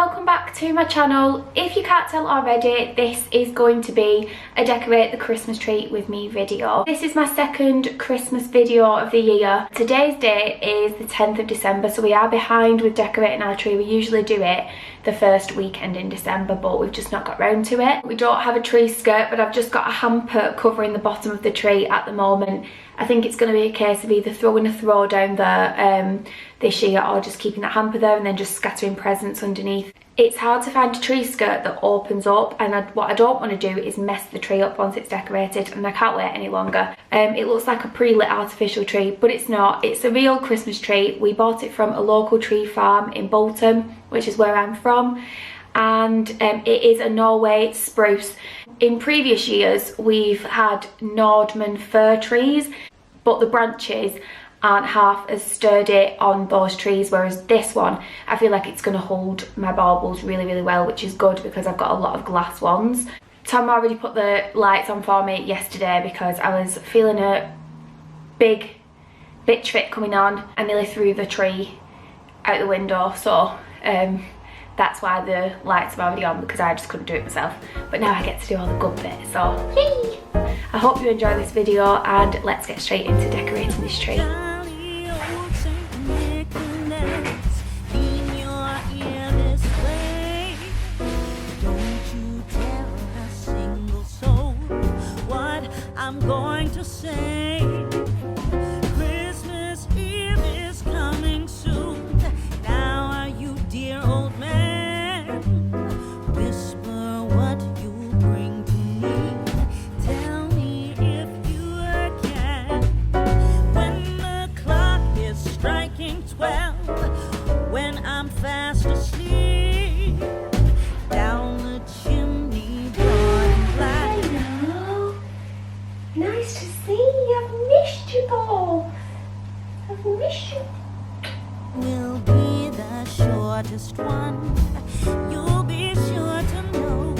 welcome back to my channel. If you can't tell already, this is going to be a decorate the Christmas tree with me video. This is my second Christmas video of the year. Today's date is the 10th of December, so we are behind with decorating our tree. We usually do it the first weekend in December, but we've just not got round to it. We don't have a tree skirt, but I've just got a hamper covering the bottom of the tree at the moment. I think it's going to be a case of either throwing a throw down there this year, or just keeping that hamper there and then just scattering presents underneath. It's hard to find a tree skirt that opens up, and what I don't want to do is mess the tree up once it's decorated, and I can't wait any longer. It looks like a pre-lit artificial tree, but it's not. It's a real Christmas tree. We bought it from a local tree farm in Bolton, which is where I'm from, and it is a Norway Spruce. In previous years we've had Nordman fir trees, but the branches aren't half as sturdy on those trees, whereas this one, I feel like it's going to hold my baubles really well, which is good because I've got a lot of glass ones. Tom already put the lights on for me yesterday because I was feeling a big bitch fit coming on. I nearly threw the tree out the window, so that's why the lights are already on, because I just couldn't do it myself. But now I get to do all the good bits, so yay! I hope you enjoy this video, and let's get straight into decorating this tree. I'm going to say Christmas Eve is coming soon. Now are you, dear old man? Whisper what you bring to me. Tell me if you can. When the clock is striking 12, when I'm fast asleep, down the chimney broad and black. Nice to see you. I've missed you both. I've missed you. Will be the shortest one. You'll be sure to know.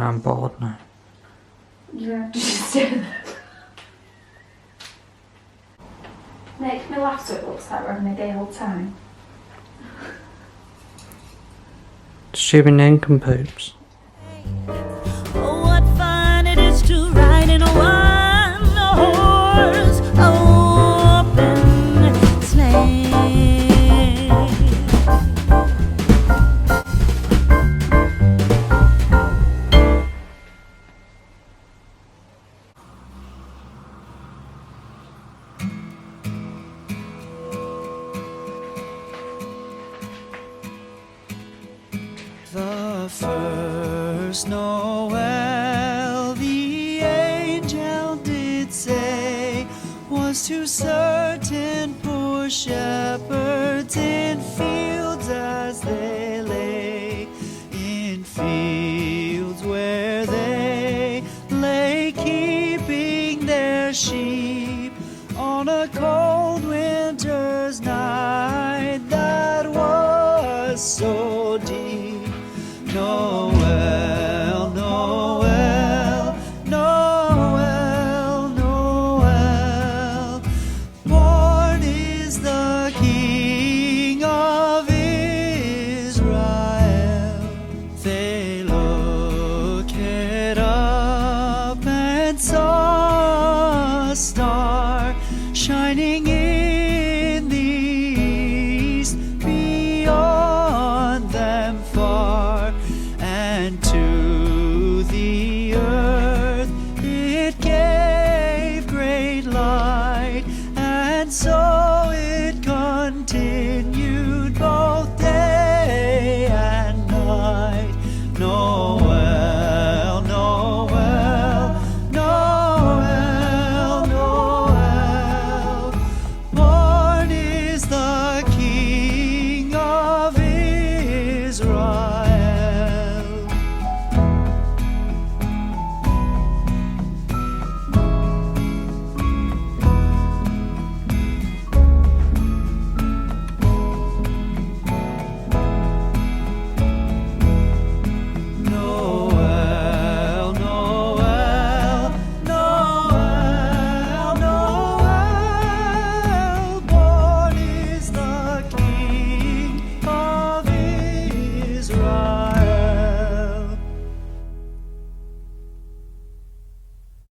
I'm bored now. You have to just stand there. Make me laugh so it looks like we're having a day old time. Stupid nincompoops. Oh, what fun it is to ride in a one-horse open sleigh. The first Noel, the angel did say, was to certain poor shepherds in fields as they lay, in fields where they lay keeping their sheep on a cold winter's night that was so deep. No